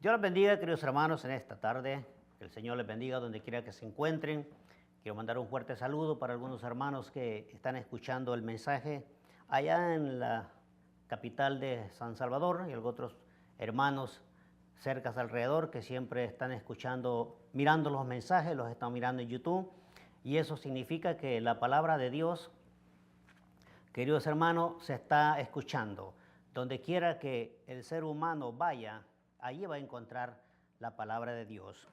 Dios les bendiga, queridos hermanos, en esta tarde. Que el Señor les bendiga donde quiera que se encuentren. Quiero mandar un fuerte saludo para algunos hermanos que están escuchando el mensaje allá en la capital de San Salvador y otros hermanos cerca alrededor que siempre están escuchando, mirando los mensajes, los están mirando en YouTube. Y eso significa que la palabra de Dios, queridos hermanos, se está escuchando. Donde quiera que el ser humano vaya, allí va a encontrar la palabra de Dios.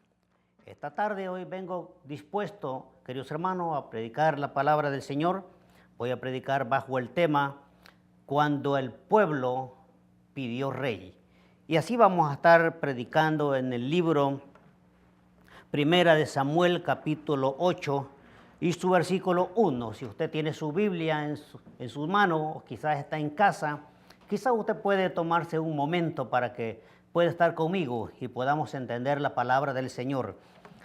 Esta tarde hoy vengo dispuesto, queridos hermanos, a predicar la palabra del Señor. Voy a predicar bajo el tema Cuando el pueblo pidió rey. Y así vamos a estar predicando en el libro Primera de Samuel, capítulo 8 y su versículo 1. Si usted tiene su Biblia en su mano o quizás está en casa, quizás usted puede tomarse un momento para que pueda estar conmigo y podamos entender la palabra del Señor.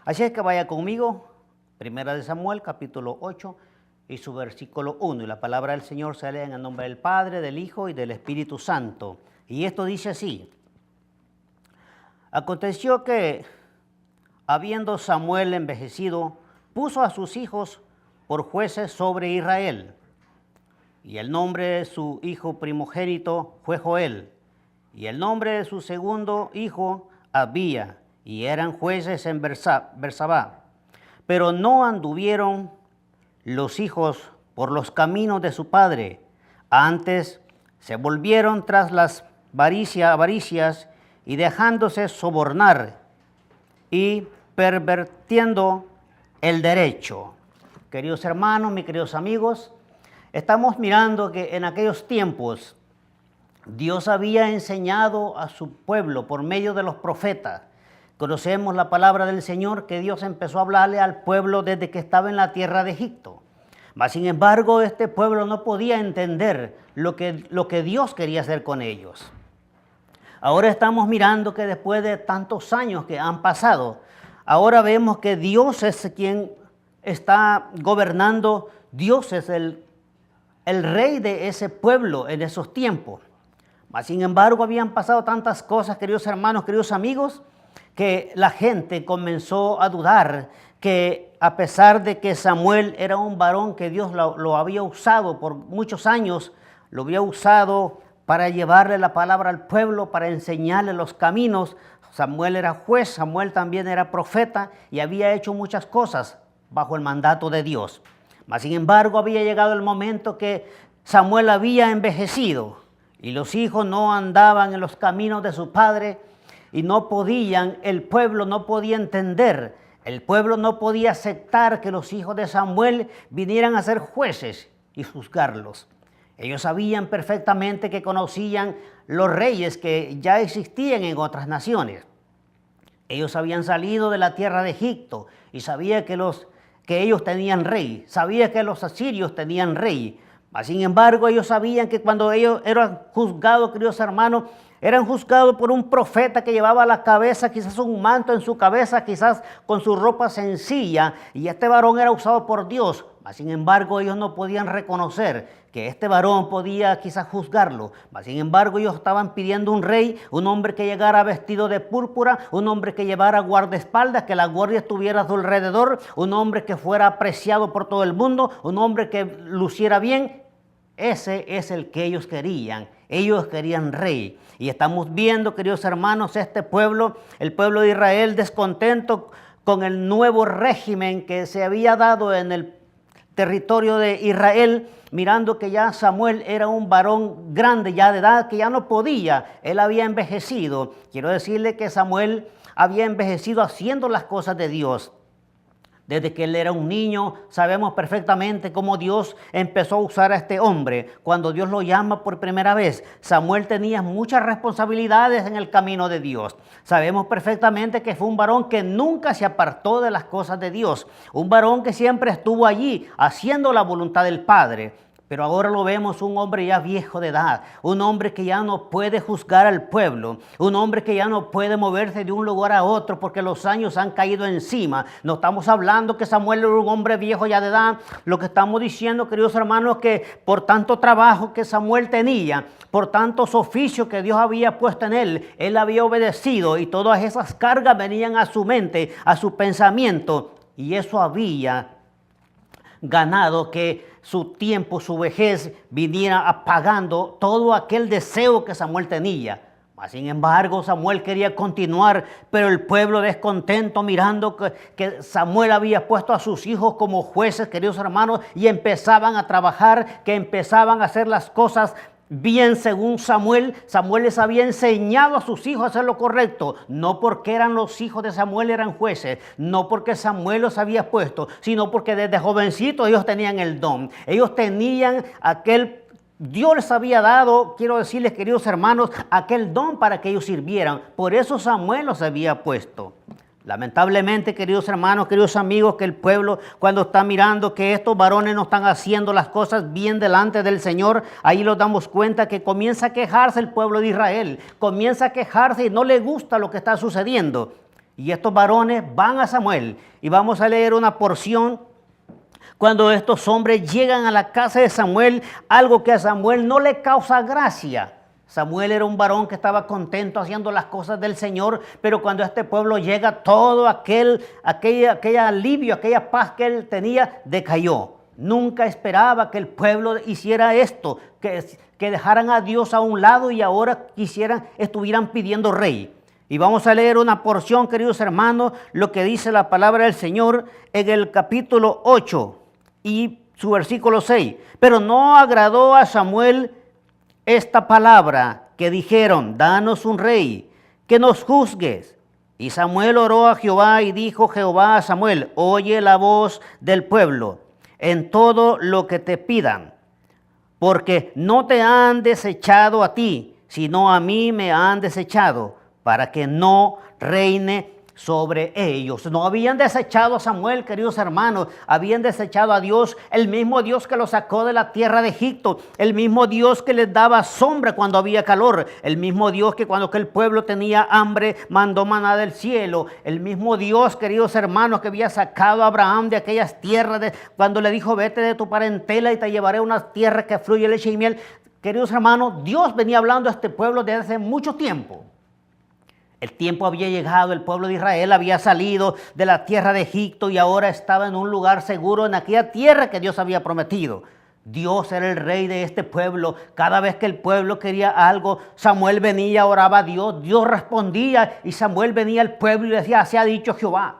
Así es que vaya conmigo, Primera de Samuel, capítulo 8 y su versículo 1. Y la palabra del Señor se lee en el nombre del Padre, del Hijo y del Espíritu Santo. Y esto dice así: Aconteció que, habiendo Samuel envejecido, puso a sus hijos por jueces sobre Israel. Y el nombre de su hijo primogénito fue Joel, y el nombre de su segundo hijo Abía, y eran jueces en Bersabá. Pero no anduvieron los hijos por los caminos de su padre, antes se volvieron tras las avaricias y dejándose sobornar y pervertiendo el derecho. Queridos hermanos, mis queridos amigos, estamos mirando que en aquellos tiempos Dios había enseñado a su pueblo por medio de los profetas. Conocemos la palabra del Señor que Dios empezó a hablarle al pueblo desde que estaba en la tierra de Egipto. Mas sin embargo, este pueblo no podía entender lo que Dios quería hacer con ellos. Ahora estamos mirando que después de tantos años que han pasado, ahora vemos que Dios es quien está gobernando. Dios es el rey de ese pueblo en esos tiempos. Mas sin embargo, habían pasado tantas cosas, queridos hermanos, queridos amigos, que la gente comenzó a dudar que a pesar de que Samuel era un varón que Dios lo había usado por muchos años, lo había usado para llevarle la palabra al pueblo, para enseñarle los caminos. Samuel era juez, Samuel también era profeta y había hecho muchas cosas bajo el mandato de Dios. Mas sin embargo, había llegado el momento que Samuel había envejecido y los hijos no andaban en los caminos de su padre y no podían, el pueblo no podía entender, el pueblo no podía aceptar que los hijos de Samuel vinieran a ser jueces y juzgarlos. Ellos sabían perfectamente que conocían los reyes que ya existían en otras naciones. Ellos habían salido de la tierra de Egipto y sabían que ellos tenían rey, sabían que los asirios tenían rey. Sin embargo, ellos sabían que cuando ellos eran juzgados, queridos hermanos, eran juzgados por un profeta que llevaba a la cabeza quizás un manto en su cabeza, quizás con su ropa sencilla, y este varón era usado por Dios. Sin embargo, ellos no podían reconocer que este varón podía quizás juzgarlo. Sin embargo, ellos estaban pidiendo un rey, un hombre que llegara vestido de púrpura, un hombre que llevara guardaespaldas, que la guardia estuviera a su alrededor, un hombre que fuera apreciado por todo el mundo, un hombre que luciera bien. Ese es el que ellos querían. Ellos querían rey. Y estamos viendo, queridos hermanos, este pueblo, el pueblo de Israel, descontento con el nuevo régimen que se había dado en el territorio de Israel, mirando que ya Samuel era un varón grande ya de edad, que ya no podía, él había envejecido. Quiero decirle que Samuel había envejecido haciendo las cosas de Dios. Desde que él era un niño, sabemos perfectamente cómo Dios empezó a usar a este hombre. Cuando Dios lo llama por primera vez, Samuel tenía muchas responsabilidades en el camino de Dios. Sabemos perfectamente que fue un varón que nunca se apartó de las cosas de Dios. Un varón que siempre estuvo allí haciendo la voluntad del Padre. Pero ahora lo vemos un hombre ya viejo de edad, un hombre que ya no puede juzgar al pueblo, un hombre que ya no puede moverse de un lugar a otro porque los años han caído encima. No estamos hablando que Samuel era un hombre viejo ya de edad. Lo que estamos diciendo, queridos hermanos, es que por tanto trabajo que Samuel tenía, por tantos oficios que Dios había puesto en él había obedecido y todas esas cargas venían a su mente, a su pensamiento, y eso había ganado que su tiempo, su vejez viniera apagando todo aquel deseo que Samuel tenía. Sin embargo, Samuel quería continuar, pero el pueblo descontento mirando que Samuel había puesto a sus hijos como jueces, queridos hermanos, y empezaban a trabajar, que empezaban a hacer las cosas bien según Samuel. Samuel les había enseñado a sus hijos a hacer lo correcto, no porque eran los hijos de Samuel, eran jueces, no porque Samuel los había puesto, sino porque desde jovencitos ellos tenían el don, ellos tenían Dios les había dado, quiero decirles, queridos hermanos, aquel don para que ellos sirvieran. Por eso Samuel los había puesto. Lamentablemente, queridos hermanos, queridos amigos, que el pueblo, cuando está mirando que estos varones no están haciendo las cosas bien delante del Señor, ahí nos damos cuenta que comienza a quejarse el pueblo de Israel, comienza a quejarse y no le gusta lo que está sucediendo. Y estos varones van a Samuel, y vamos a leer una porción. Cuando estos hombres llegan a la casa de Samuel, algo que a Samuel no le causa gracia. Samuel era un varón que estaba contento haciendo las cosas del Señor, pero cuando este pueblo llega, todo aquel alivio, aquella paz que él tenía, decayó. Nunca esperaba que el pueblo hiciera esto, que dejaran a Dios a un lado y ahora estuvieran pidiendo rey. Y vamos a leer una porción, queridos hermanos, lo que dice la palabra del Señor en el capítulo 8 y su versículo 6. Pero no agradó a Samuel esta palabra que dijeron: danos un rey, que nos juzgues. Y Samuel oró a Jehová y dijo Jehová a Samuel: oye la voz del pueblo en todo lo que te pidan, porque no te han desechado a ti, sino a mí me han desechado, para que no reine sobre ellos. No habían desechado a Samuel, queridos hermanos, habían desechado a Dios, el mismo Dios que los sacó de la tierra de Egipto, el mismo Dios que les daba sombra cuando había calor, el mismo Dios que cuando el pueblo tenía hambre mandó maná del cielo, el mismo Dios, queridos hermanos, que había sacado a Abraham de aquellas tierras, cuando le dijo: vete de tu parentela y te llevaré a una tierra que fluye leche y miel. Queridos hermanos, Dios venía hablando a este pueblo desde hace mucho tiempo. El tiempo había llegado, el pueblo de Israel había salido de la tierra de Egipto y ahora estaba en un lugar seguro, en aquella tierra que Dios había prometido. Dios era el rey de este pueblo. Cada vez que el pueblo quería algo, Samuel venía, oraba a Dios, Dios respondía y Samuel venía al pueblo y decía: así ha dicho Jehová.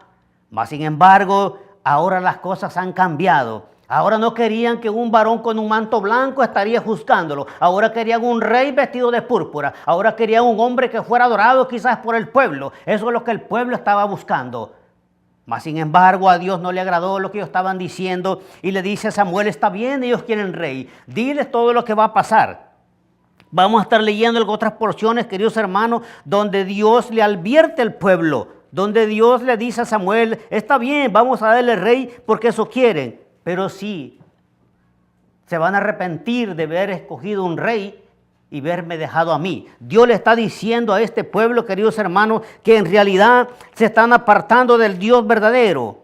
Mas sin embargo, ahora las cosas han cambiado. Ahora no querían que un varón con un manto blanco estaría juzgándolo. Ahora querían un rey vestido de púrpura. Ahora querían un hombre que fuera adorado quizás por el pueblo. Eso es lo que el pueblo estaba buscando. Mas sin embargo a Dios no le agradó lo que ellos estaban diciendo. Y le dice a Samuel: está bien, ellos quieren rey. Diles todo lo que va a pasar. Vamos a estar leyendo otras porciones, queridos hermanos, donde Dios le advierte al pueblo. Donde Dios le dice a Samuel: está bien, vamos a darle rey porque eso quieren. Pero sí, se van a arrepentir de haber escogido un rey y verme dejado a mí. Dios le está diciendo a este pueblo, queridos hermanos, que en realidad se están apartando del Dios verdadero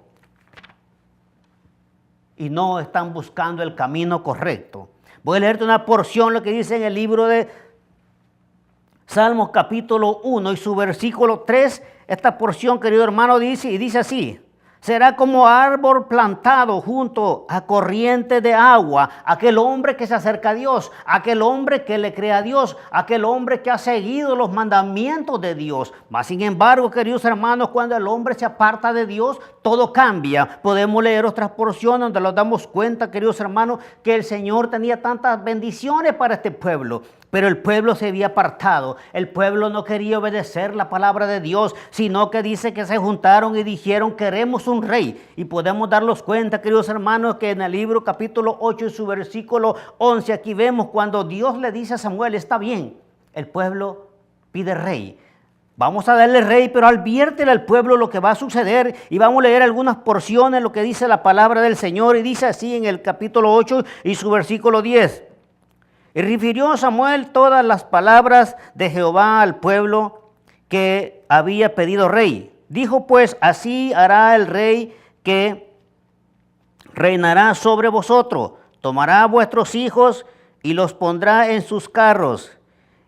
y no están buscando el camino correcto. Voy a leerte una porción, lo que dice en el libro de Salmos capítulo 1 y su versículo 3. Esta porción, querido hermano, dice así: será como árbol plantado junto a corriente de agua, aquel hombre que se acerca a Dios, aquel hombre que le cree a Dios, aquel hombre que ha seguido los mandamientos de Dios. Mas sin embargo, queridos hermanos, cuando el hombre se aparta de Dios, todo cambia. Podemos leer otras porciones donde nos damos cuenta, queridos hermanos, que el Señor tenía tantas bendiciones para este pueblo. Pero el pueblo se había apartado. El pueblo no quería obedecer la palabra de Dios, sino que dice que se juntaron y dijeron: queremos un rey. Y podemos darnos cuenta, queridos hermanos, que en el libro capítulo 8 y su versículo 11, aquí vemos cuando Dios le dice a Samuel: está bien, el pueblo pide rey. Vamos a darle rey, pero adviértele al pueblo lo que va a suceder. Y vamos a leer algunas porciones, lo que dice la palabra del Señor. Y dice así en el capítulo 8 y su versículo 10. Y refirió Samuel todas las palabras de Jehová al pueblo que había pedido rey. Dijo pues, así hará el rey que reinará sobre vosotros. Tomará a vuestros hijos y los pondrá en sus carros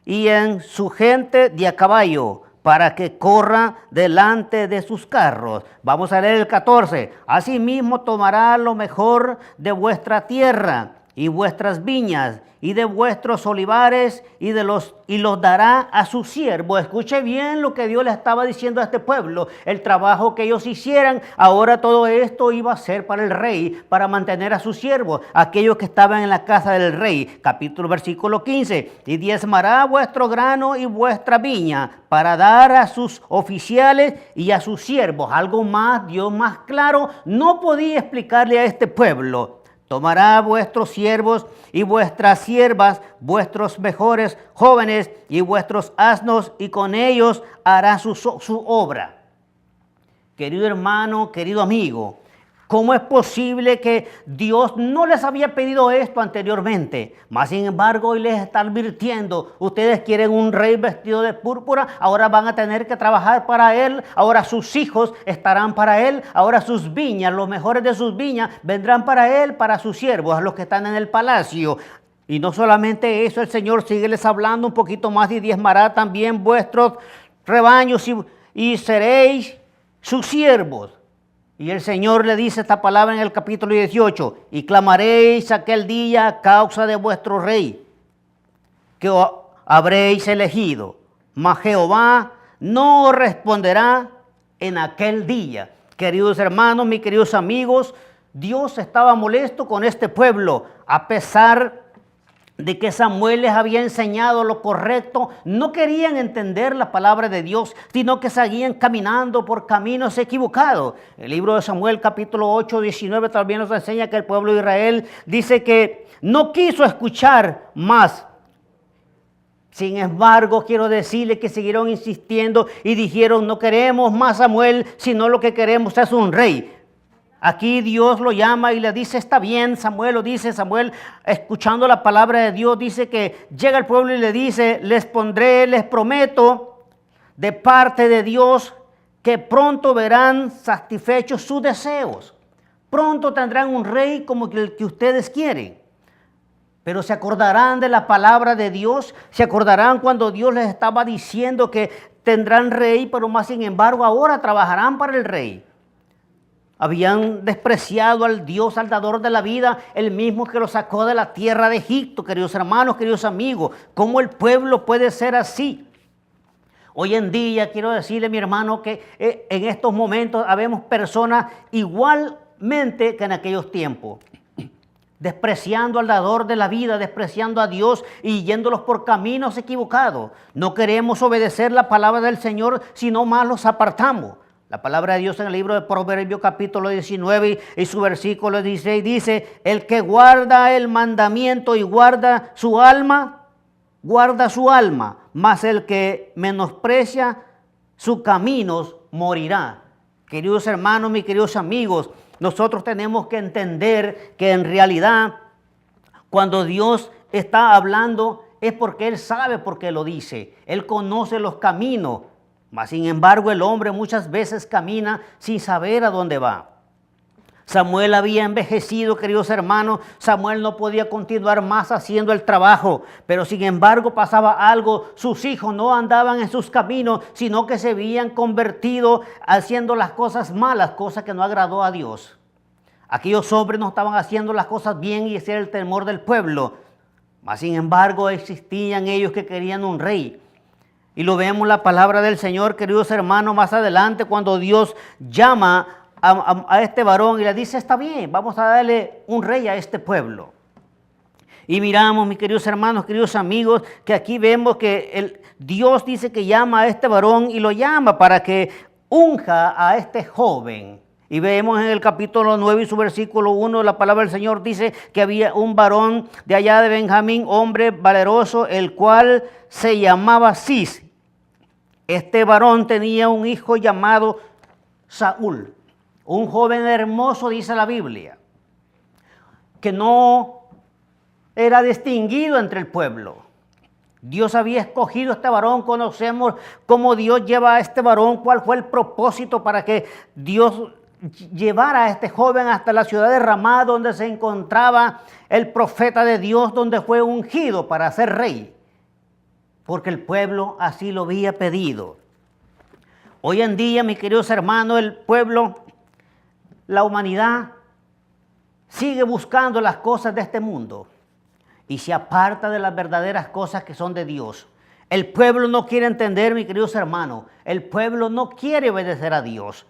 y en su gente de a caballo, para que corra delante de sus carros. Vamos a leer el 14. Asimismo tomará lo mejor de vuestra tierra y vuestras viñas y de vuestros olivares y los dará a sus siervos. Escuche bien lo que Dios le estaba diciendo a este pueblo. El trabajo que ellos hicieran, ahora todo esto iba a ser para el rey, para mantener a sus siervos, aquellos que estaban en la casa del rey. Versículo 15. Y diezmará vuestro grano y vuestra viña para dar a sus oficiales y a sus siervos. Algo más, Dios más claro, no podía explicarle a este pueblo. Tomará vuestros siervos y vuestras siervas, vuestros mejores jóvenes y vuestros asnos, y con ellos hará su obra. Querido hermano, querido amigo, ¿cómo es posible que Dios no les había pedido esto anteriormente? Mas sin embargo, hoy les está advirtiendo, ustedes quieren un rey vestido de púrpura, ahora van a tener que trabajar para él, ahora sus hijos estarán para él, ahora sus viñas, los mejores de sus viñas vendrán para él, para sus siervos, a los que están en el palacio. Y no solamente eso, el Señor sigue les hablando un poquito más y diezmará también vuestros rebaños y seréis sus siervos. Y el Señor le dice esta palabra en el capítulo 18. Y clamaréis aquel día a causa de vuestro rey, que habréis elegido. Mas Jehová no responderá en aquel día. Queridos hermanos, mis queridos amigos, Dios estaba molesto con este pueblo, a pesar de que Samuel les había enseñado lo correcto. No querían entender la palabra de Dios, sino que seguían caminando por caminos equivocados. El libro de Samuel capítulo 8, 19 también nos enseña que el pueblo de Israel dice que no quiso escuchar más. Sin embargo, quiero decirles que siguieron insistiendo y dijeron, no queremos más Samuel, sino lo que queremos es un rey. Aquí Dios lo llama y le dice, está bien, Samuel lo dice, Samuel, escuchando la palabra de Dios, dice que llega el pueblo y le dice, les prometo de parte de Dios que pronto verán satisfechos sus deseos. Pronto tendrán un rey como el que ustedes quieren. Pero se acordarán de la palabra de Dios, se acordarán cuando Dios les estaba diciendo que tendrán rey, pero más sin embargo ahora trabajarán para el rey. Habían despreciado al Dios, al dador de la vida, el mismo que los sacó de la tierra de Egipto, queridos hermanos, queridos amigos. ¿Cómo el pueblo puede ser así? Hoy en día quiero decirle, mi hermano, que en estos momentos habemos personas igualmente que en aquellos tiempos, despreciando al dador de la vida, despreciando a Dios y yéndolos por caminos equivocados. No queremos obedecer la palabra del Señor, sino más los apartamos. La palabra de Dios en el libro de Proverbios capítulo 19 y su versículo 16 dice, el que guarda el mandamiento y guarda su alma, mas el que menosprecia sus caminos morirá. Queridos hermanos, mis queridos amigos, nosotros tenemos que entender que en realidad cuando Dios está hablando es porque Él sabe por qué lo dice. Él conoce los caminos. Mas sin embargo el hombre muchas veces camina sin saber a dónde va. Samuel había envejecido, queridos hermanos. Samuel no podía continuar más haciendo el trabajo. Pero sin embargo pasaba algo. Sus hijos no andaban en sus caminos, sino que se habían convertido haciendo las cosas malas, cosas que no agradó a Dios. Aquellos hombres no estaban haciendo las cosas bien y ese era el temor del pueblo. Mas sin embargo existían ellos que querían un rey. Y lo vemos en la palabra del Señor, queridos hermanos, más adelante cuando Dios llama a este varón y le dice, está bien, vamos a darle un rey a este pueblo. Y miramos, mis queridos hermanos, queridos amigos, que aquí vemos que Dios dice que llama a este varón y lo llama para que unja a este joven. Y vemos en el capítulo 9 y su versículo 1, la palabra del Señor dice que había un varón de allá de Benjamín, hombre valeroso, el cual se llamaba Cis. Este varón tenía un hijo llamado Saúl, un joven hermoso, dice la Biblia, que no era distinguido entre el pueblo. Dios había escogido a este varón. Conocemos cómo Dios lleva a este varón, cuál fue el propósito para que Dios llevara a este joven hasta la ciudad de Ramá, donde se encontraba el profeta de Dios, donde fue ungido para ser rey, porque el pueblo así lo había pedido. Hoy en día, mis queridos hermanos, el pueblo, la humanidad, sigue buscando las cosas de este mundo y se aparta de las verdaderas cosas que son de Dios. El pueblo no quiere entender, mis queridos hermanos, el pueblo no quiere obedecer a Dios.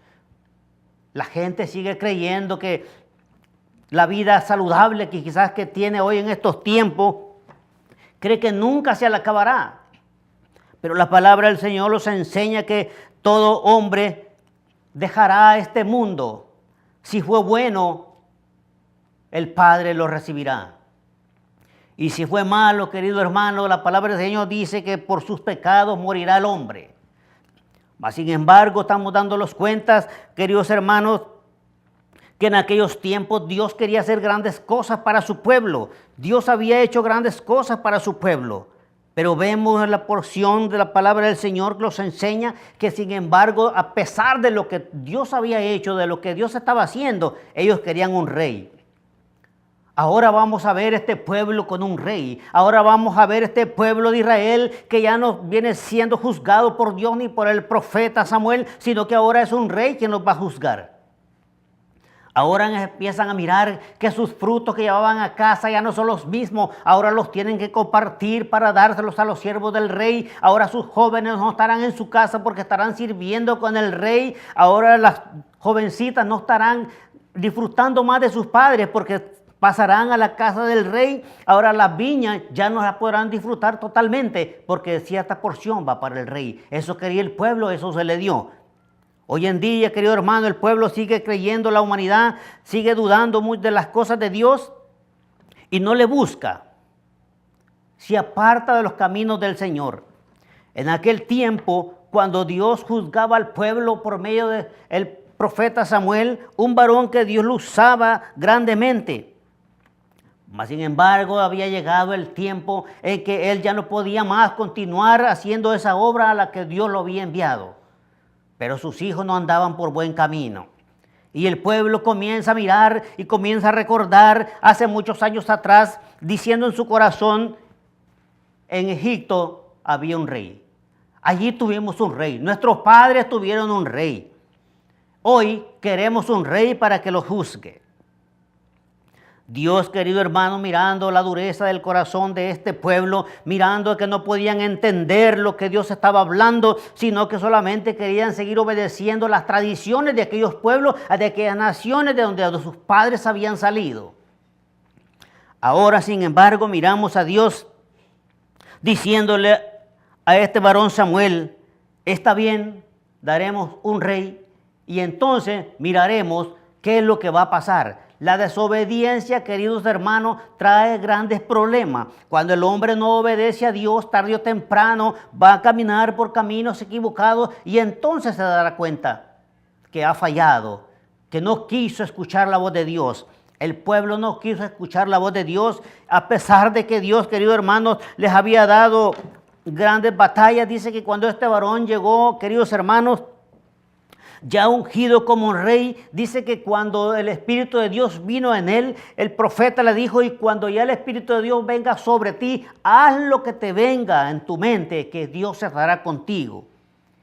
La gente sigue creyendo que la vida saludable que quizás que tiene hoy en estos tiempos, cree que nunca se la acabará. Pero la palabra del Señor nos enseña que todo hombre dejará este mundo. Si fue bueno, el Padre lo recibirá. Y si fue malo, querido hermano, la palabra del Señor dice que por sus pecados morirá el hombre. Mas, sin embargo, estamos dándonos cuentas, queridos hermanos, que en aquellos tiempos Dios quería hacer grandes cosas para su pueblo. Dios había hecho grandes cosas para su pueblo. Pero vemos en la porción de la palabra del Señor que nos enseña que, sin embargo, a pesar de lo que Dios había hecho, de lo que Dios estaba haciendo, ellos querían un rey. Ahora vamos a ver este pueblo con un rey. Ahora vamos a ver este pueblo de Israel que ya no viene siendo juzgado por Dios ni por el profeta Samuel, sino que ahora es un rey que nos va a juzgar. Ahora empiezan a mirar que sus frutos que llevaban a casa ya no son los mismos. Ahora los tienen que compartir para dárselos a los siervos del rey. Ahora sus jóvenes no estarán en su casa porque estarán sirviendo con el rey. Ahora las jovencitas no estarán disfrutando más de sus padres porque pasarán a la casa del rey. Ahora las viñas ya no las podrán disfrutar totalmente porque cierta porción va para el rey. Eso quería el pueblo, eso se le dio. Hoy en día, querido hermano, el pueblo sigue creyendo, la humanidad sigue dudando mucho de las cosas de Dios y no le busca. Se aparta de los caminos del Señor. En aquel tiempo, cuando Dios juzgaba al pueblo por medio del profeta Samuel, un varón que Dios lo usaba grandemente. Mas, sin embargo, había llegado el tiempo en que él ya no podía más continuar haciendo esa obra a la que Dios lo había enviado. Pero sus hijos no andaban por buen camino. Y el pueblo comienza a mirar y comienza a recordar hace muchos años atrás, diciendo en su corazón, en Egipto había un rey. Allí tuvimos un rey. Nuestros padres tuvieron un rey. Hoy queremos un rey para que lo juzgue. Dios, querido hermano, mirando la dureza del corazón de este pueblo, mirando que no podían entender lo que Dios estaba hablando, sino que solamente querían seguir obedeciendo las tradiciones de aquellos pueblos, de aquellas naciones de donde sus padres habían salido. Ahora, sin embargo, miramos a Dios diciéndole a este varón Samuel, está bien, daremos un rey y entonces miraremos qué es lo que va a pasar. La desobediencia, queridos hermanos, trae grandes problemas. Cuando el hombre no obedece a Dios, tarde o temprano va a caminar por caminos equivocados y entonces se dará cuenta que ha fallado, que no quiso escuchar la voz de Dios. El pueblo no quiso escuchar la voz de Dios, a pesar de que Dios, queridos hermanos, les había dado grandes batallas. Dice que cuando este varón llegó, queridos hermanos, ya ungido como rey, dice que cuando el Espíritu de Dios vino en él, el profeta le dijo, y cuando ya el Espíritu de Dios venga sobre ti, haz lo que te venga en tu mente, que Dios se hará contigo.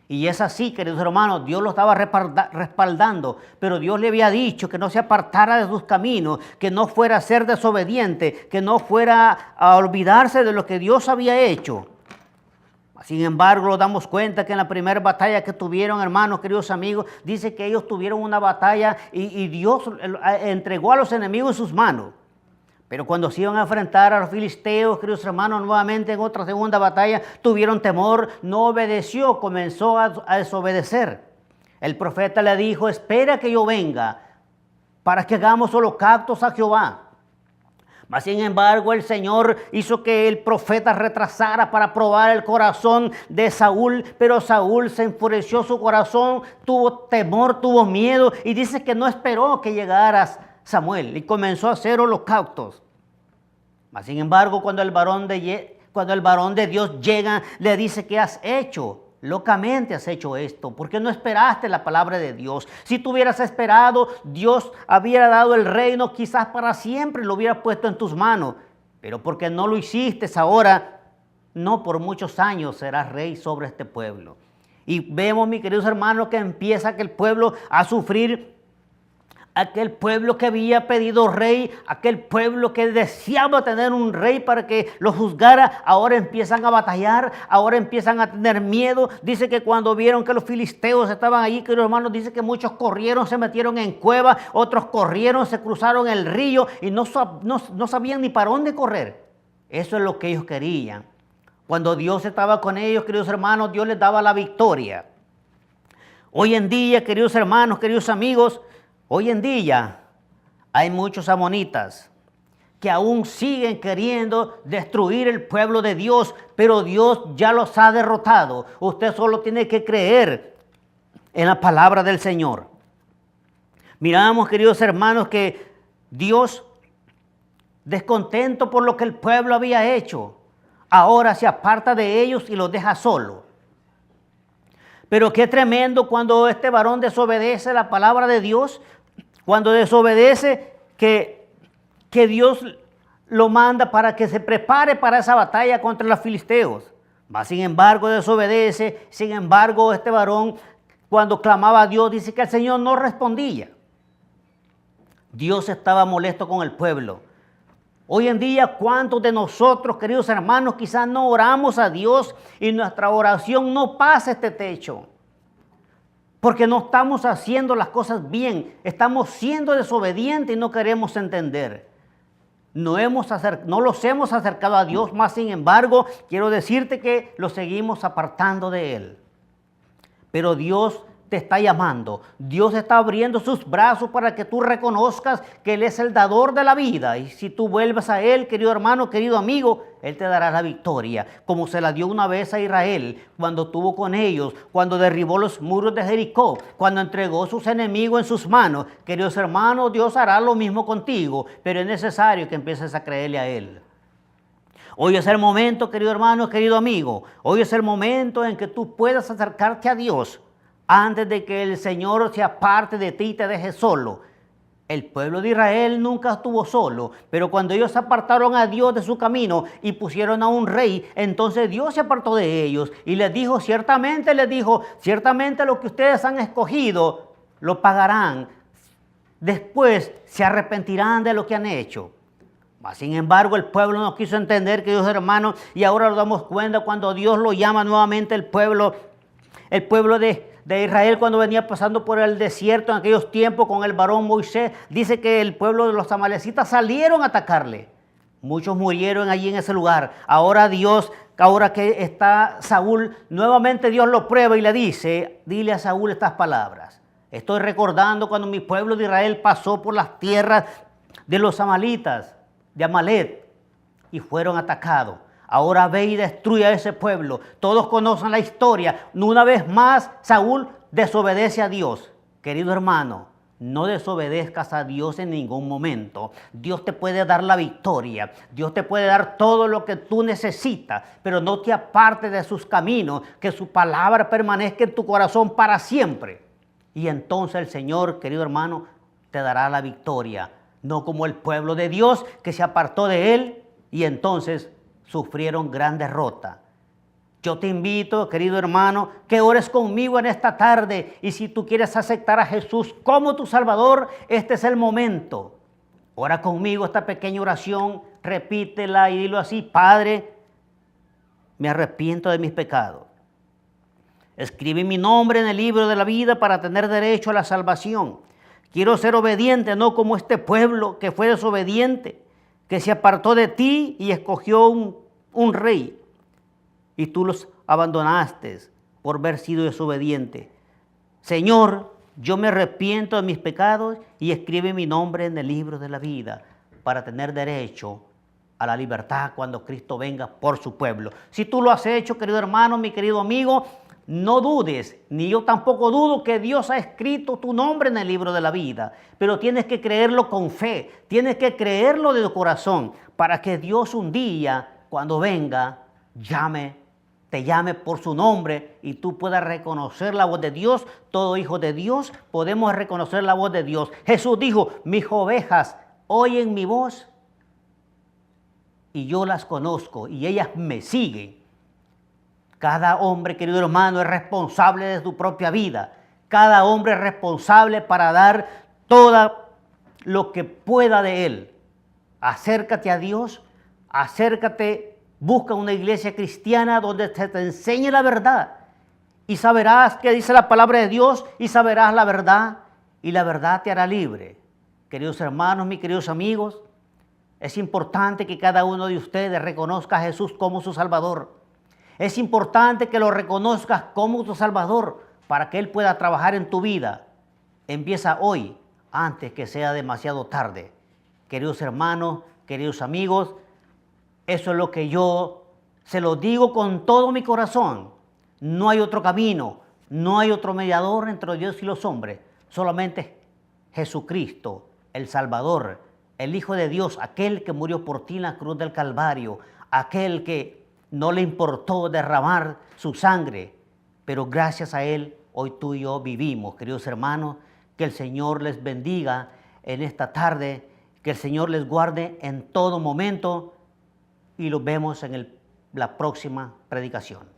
Y es así, queridos hermanos, Dios lo estaba respaldando, pero Dios le había dicho que no se apartara de sus caminos, que no fuera a ser desobediente, que no fuera a olvidarse de lo que Dios había hecho. Sin embargo, nos damos cuenta que en la primera batalla que tuvieron, hermanos, queridos amigos, dice que ellos tuvieron una batalla y Dios entregó a los enemigos en sus manos. Pero cuando se iban a enfrentar a los filisteos, queridos hermanos, nuevamente en otra segunda batalla, tuvieron temor, no obedeció, comenzó a desobedecer. El profeta le dijo, espera que yo venga para que hagamos holocaustos a Jehová. Mas sin embargo, el Señor hizo que el profeta retrasara para probar el corazón de Saúl, pero Saúl se enfureció su corazón, tuvo temor, tuvo miedo y dice que no esperó que llegara Samuel y comenzó a hacer holocaustos. Mas sin embargo, cuando el varón de Dios llega, le dice: ¿qué has hecho? Locamente has hecho esto, porque no esperaste la palabra de Dios. Si tú hubieras esperado, Dios hubiera dado el reino, quizás para siempre lo hubiera puesto en tus manos. Pero porque no lo hiciste ahora, no por muchos años serás rey sobre este pueblo. Y vemos, mis queridos hermanos, que empieza aquel pueblo a sufrir. Aquel pueblo que había pedido rey, aquel pueblo que deseaba tener un rey para que lo juzgara, ahora empiezan a batallar, ahora empiezan a tener miedo. Dice que cuando vieron que los filisteos estaban allí, queridos hermanos, dice que muchos corrieron, se metieron en cuevas, otros corrieron, se cruzaron el río y no sabían ni para dónde correr. Eso es lo que ellos querían. Cuando Dios estaba con ellos, queridos hermanos, Dios les daba la victoria. Hoy en día, queridos hermanos, queridos amigos, hoy en día hay muchos amonitas que aún siguen queriendo destruir el pueblo de Dios, pero Dios ya los ha derrotado. Usted solo tiene que creer en la palabra del Señor. Miramos, queridos hermanos, que Dios, descontento por lo que el pueblo había hecho, ahora se aparta de ellos y los deja solos. Pero qué tremendo cuando este varón desobedece la palabra de Dios, cuando desobedece que Dios lo manda para que se prepare para esa batalla contra los filisteos. Mas sin embargo desobedece, sin embargo este varón cuando clamaba a Dios dice que el Señor no respondía. Dios estaba molesto con el pueblo. Hoy en día, ¿cuántos de nosotros, queridos hermanos, quizás no oramos a Dios y nuestra oración no pasa este techo? Porque no estamos haciendo las cosas bien, estamos siendo desobedientes y no queremos entender. No los hemos acercado a Dios, más sin embargo, quiero decirte que los seguimos apartando de Él. Pero Dios te está llamando, Dios está abriendo sus brazos para que tú reconozcas que Él es el dador de la vida. Y si tú vuelves a Él, querido hermano, querido amigo, Él te dará la victoria, como se la dio una vez a Israel, cuando estuvo con ellos, cuando derribó los muros de Jericó, cuando entregó a sus enemigos en sus manos. Queridos hermanos, Dios hará lo mismo contigo, pero es necesario que empieces a creerle a Él. Hoy es el momento, querido hermano, querido amigo, hoy es el momento en que tú puedas acercarte a Dios antes de que el Señor se aparte de ti y te deje solo. El pueblo de Israel nunca estuvo solo, pero cuando ellos apartaron a Dios de su camino y pusieron a un rey, entonces Dios se apartó de ellos y les dijo, ciertamente lo que ustedes han escogido, lo pagarán. Después se arrepentirán de lo que han hecho. Sin embargo, el pueblo no quiso entender, queridos hermanos, y ahora nos damos cuenta cuando Dios lo llama nuevamente el pueblo de Israel, cuando venía pasando por el desierto en aquellos tiempos con el varón Moisés, dice que el pueblo de los amalecitas salieron a atacarle. Muchos murieron allí en ese lugar. Ahora que está Saúl, nuevamente Dios lo prueba y le dice, dile a Saúl estas palabras. Estoy recordando cuando mi pueblo de Israel pasó por las tierras de los amalitas, de Amalek, y fueron atacados. Ahora ve y destruye a ese pueblo. Todos conocen la historia. Una vez más, Saúl desobedece a Dios. Querido hermano, no desobedezcas a Dios en ningún momento. Dios te puede dar la victoria. Dios te puede dar todo lo que tú necesitas, pero no te apartes de sus caminos, que su palabra permanezca en tu corazón para siempre. Y entonces el Señor, querido hermano, te dará la victoria. No como el pueblo de Dios que se apartó de Él y entonces sufrieron gran derrota. Yo te invito, querido hermano, que ores conmigo en esta tarde. Y si tú quieres aceptar a Jesús como tu Salvador, este es el momento. Ora conmigo esta pequeña oración, repítela y dilo así: Padre, me arrepiento de mis pecados. Escribe mi nombre en el libro de la vida para tener derecho a la salvación. Quiero ser obediente, no como este pueblo que fue desobediente, que se apartó de ti y escogió un rey. Y tú los abandonaste por haber sido desobediente. Señor, yo me arrepiento de mis pecados y escribe mi nombre en el libro de la vida para tener derecho a la libertad cuando Cristo venga por su pueblo. Si tú lo has hecho, querido hermano, mi querido amigo, no dudes, ni yo tampoco dudo que Dios ha escrito tu nombre en el libro de la vida, pero tienes que creerlo con fe, tienes que creerlo de tu corazón, para que Dios un día, cuando venga, te llame por su nombre y tú puedas reconocer la voz de Dios. Todo hijo de Dios podemos reconocer la voz de Dios. Jesús dijo, mis ovejas oyen mi voz y yo las conozco y ellas me siguen. Cada hombre, querido hermano, es responsable de su propia vida. Cada hombre es responsable para dar todo lo que pueda de él. Acércate a Dios, acércate, busca una iglesia cristiana donde te enseñe la verdad. Y saberás qué dice la palabra de Dios y saberás la verdad y la verdad te hará libre. Queridos hermanos, mis queridos amigos, es importante que cada uno de ustedes reconozca a Jesús como su Salvador. Es importante que lo reconozcas como tu Salvador para que Él pueda trabajar en tu vida. Empieza hoy, antes que sea demasiado tarde. Queridos hermanos, queridos amigos, eso es lo que yo se lo digo con todo mi corazón. No hay otro camino, no hay otro mediador entre Dios y los hombres. Solamente Jesucristo, el Salvador, el Hijo de Dios, aquel que murió por ti en la cruz del Calvario, aquel que no le importó derramar su sangre, pero gracias a Él hoy tú y yo vivimos. Queridos hermanos, que el Señor les bendiga en esta tarde, que el Señor les guarde en todo momento y los vemos en la próxima predicación.